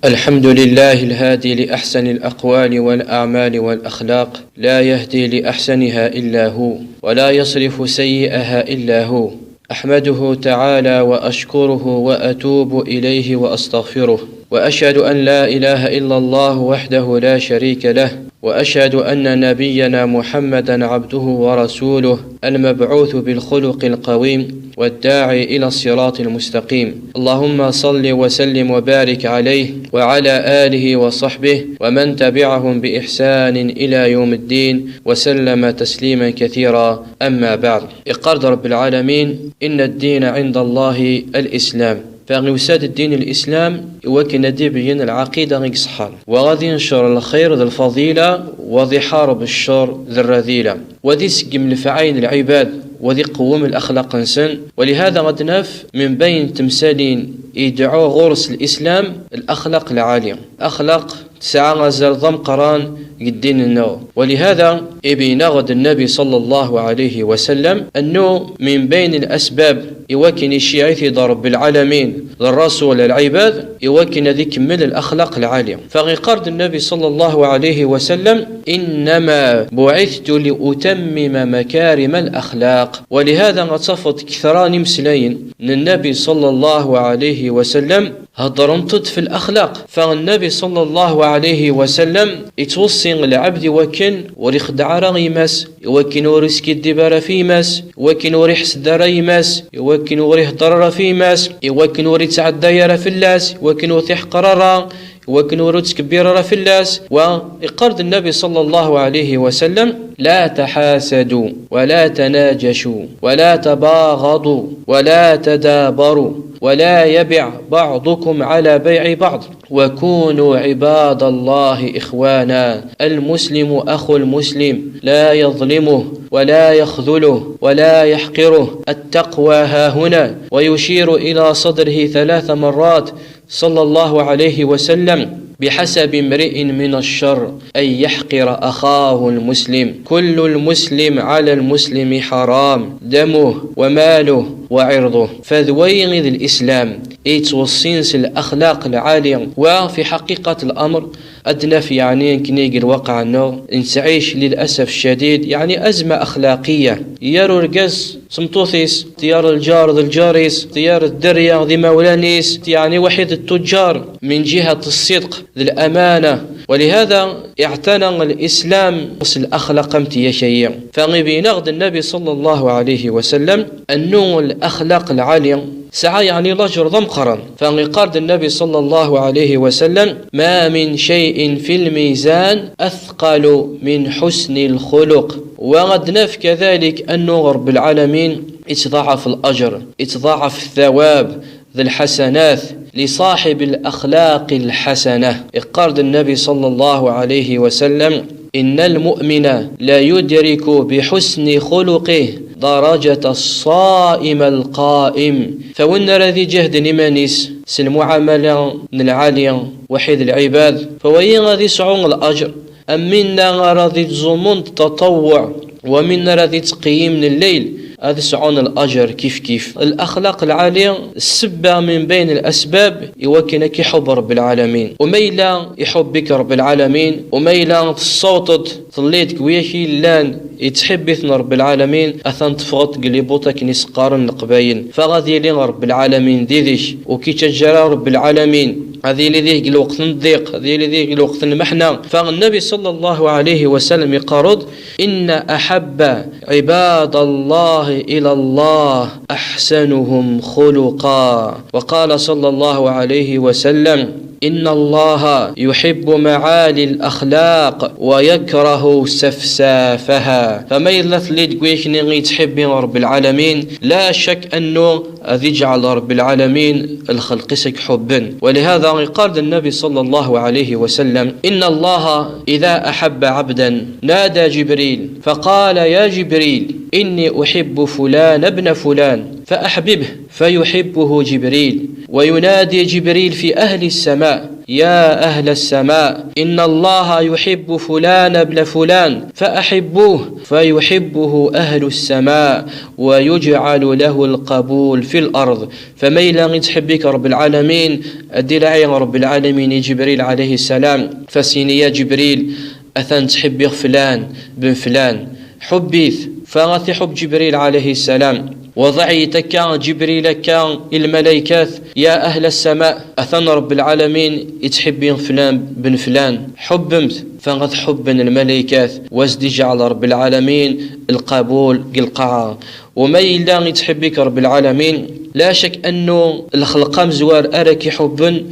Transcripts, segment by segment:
الحمد لله الهادي لأحسن الأقوال والأعمال والأخلاق، لا يهدي لأحسنها إلا هو، ولا يصرف سيئها إلا هو. أحمده تعالى وأشكره وأتوب إليه وأستغفره، وأشهد أن لا إله إلا الله وحده لا شريك له، وأشهد أن نبينا محمدا عبده ورسوله المبعوث بالخلق القويم والداعي إلى الصراط المستقيم. اللهم صل وسلم وبارك عليه وعلى آله وصحبه ومن تبعهم بإحسان إلى يوم الدين وسلم تسليما كثيرا. أما بعد، إقرد رب العالمين إن الدين عند الله الإسلام. فغيوساد الدين الإسلام وكنا بين العقيدة غيك صحان، وغادي ينشر الخير ذي الفضيلة وذي حارب الشر ذي الرذيلة، وذي سقم لفعين العباد وذي قوم الأخلاق إنسان. ولهذا غد نف من بين تمثالين يدعو غرس الإسلام الأخلاق العالية، أخلاق ساعة غزال ضم قران الدين النو. ولهذا يبين غد النبي صلى الله عليه وسلم أنه من بين الأسباب يوكن الشيعي في ضرب العالمين للرسول العباد يوكن ذي كمل الأخلاق العالية. فغيقرد النبي صلى الله عليه وسلم إنما بعثت لأتمم مكارم الأخلاق. ولهذا غتصفت كثران مسلين للنبي صلى الله عليه وسلم هضرمتت في الأخلاق. فالنبي صلى الله عليه وسلم يتوصي العبد وكن وريخ دعارا غيماس، وكن وريسك الدبار في ماس، وكن وريح سدار يماس، وكن وريح ضرر في ماس، وكن وري تعدى يرى في اللاس، وكن وثيح قرارا، وكن ورتك كبيرة في اللاس. وإقرد النبي صلى الله عليه وسلم لا تحاسدوا ولا تناجشوا ولا تباغضوا ولا تدابروا ولا يبع بعضكم على بيع بعض، وكونوا عباد الله إخوانا. المسلم أخو المسلم لا يظلمه ولا يخذله ولا يحقره. التقوى ها هنا، ويشير إلى صدره 3 مرات صلى الله عليه وسلم بحسب امرئ من الشر أن يحقر أخاه المسلم. كل المسلم على المسلم حرام، دمه وماله وعرضه. فذوين ذي الإسلام يتوصينس الأخلاق العالية. وفي حقيقة الأمر أدنى في كنيق الواقع أنه نتعيش للأسف الشديد أزمة أخلاقية. يارو رقص سمطوثيس ديار الجار ذي الجاريس، ديار الدرية ذي مولانيس، وحيد التجار من جهة الصدق ذي الأمانة. ولهذا اعتنى الإسلام الأخلاق امتيا شيء. فغيبين نغد النبي صلى الله عليه وسلم أنه الأخلاق العالية سعى لجر ضمقرا. فانقرد النبي صلى الله عليه وسلم ما من شيء في الميزان أثقل من حسن الخلق. وغد نف كذلك أنه رب العالمين يتضاعف الأجر، يتضاعف الثواب ذي الحسنات لصاحب الأخلاق الحسنة. اقرد النبي صلى الله عليه وسلم إن المؤمن لا يدرك بحسن خلقه درجة الصائم القائم. فون رذي جهد نمانيس سلمعاملة العالية وحيد العباد فوين غادي يسعون الأجر. أمنا راضي تزومون التطوع، ومن راضي تقييم من الليل هذا سعون الأجر كيف. الأخلاق العالية السبة من بين الأسباب يوكنك يحب رب العالمين، وميلا يحب بك رب العالمين، وميلا تصوتت ظليتك وياكي لان يتحبثنا رب العالمين أثن تفغط قليبوتك نسقارن القباين. فغادي لي رب العالمين ديديش وكي تجرى رب العالمين هذه لذيه الوقت الضيق، هذه لذيه الوقت المحنة. فالنبي صلى الله عليه وسلم يقرض إن أحب عباد الله إلى الله أحسنهم خلقا. وقال صلى الله عليه وسلم إن الله يحب معالي الأخلاق ويكره سفسافها. فما يلث لي تقويش نغي تحبين رب العالمين، لا شك أنه أذ يجعل رب العالمين الخلقسك حبا. ولهذا قال النبي صلى الله عليه وسلم إن الله إذا أحب عبدا نادى جبريل فقال يا جبريل إني أحب فلان ابن فلان فأحببه فيحبه جبريل. وينادي جبريل في أهل السماء يا أهل السماء إن الله يحب فلان ابن فلان فأحبوه فيحبه أهل السماء ويجعل له القبول في الأرض. فميلا تحبك رب العالمين الدلعي رب العالمين جبريل عليه السلام فسيني يا جبريل أثن تحبي فلان بن فلان حبيث فغث حب جبريل عليه السلام وضعيتك جبريل كان الملائكات يا أهل السماء أثن رب العالمين يتحبين فلان بن فلان حبمت فغث حب الملائكات وازدي جعل رب العالمين القبول قلقاع. وما إلا يتحبك رب العالمين لا شك أنه الخلق مزوار أرك حب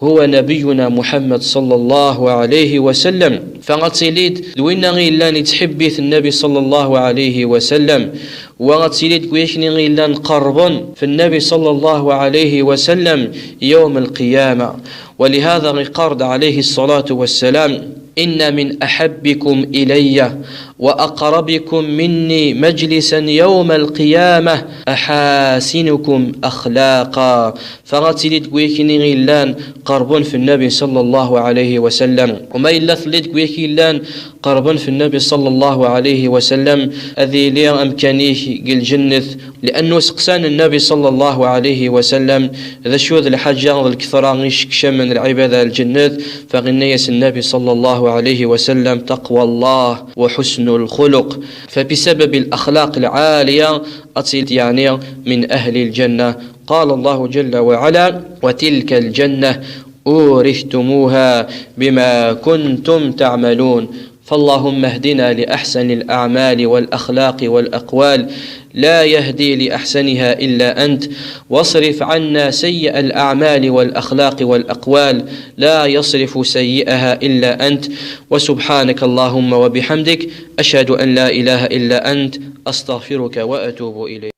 هو نبينا محمد صلى الله عليه وسلم. فغتسيليد دوينا غيلا نتحبيث النبي صلى الله عليه وسلم وغتسيليد كويشني غيلا نقرب في النبي صلى الله عليه وسلم يوم القيامة. ولهذا قرد عليه الصلاة والسلام إن من أحبكم إلي وأقربكم مني مجلسا يوم القيامة أحاسنكم أخلاقا. فغتلد كويكني غيلان قربون في النبي صلى الله عليه وسلم وما إلا ثلد كويكيلان قربون في النبي صلى الله عليه وسلم أذي لي أمكانيه قل جنث لأنه سقسان النبي صلى الله عليه وسلم ذا شوذ الحاجة الكثرة غيش من العبادة الجنث فغنيس النبي صلى الله عليه وسلم تقوى الله وحسن الخلق. فبسبب الأخلاق العالية أصيل يعني من أهل الجنة. قال الله جل وعلا وتلك الجنة أورثتموها بما كنتم تعملون. فاللهم اهدنا لأحسن الأعمال والأخلاق والأقوال لا يهدي لأحسنها إلا أنت واصرف عنا سيء الأعمال والأخلاق والأقوال لا يصرف سيئها إلا أنت. وسبحانك اللهم وبحمدك أشهد أن لا إله إلا أنت أستغفرك وأتوب إليك.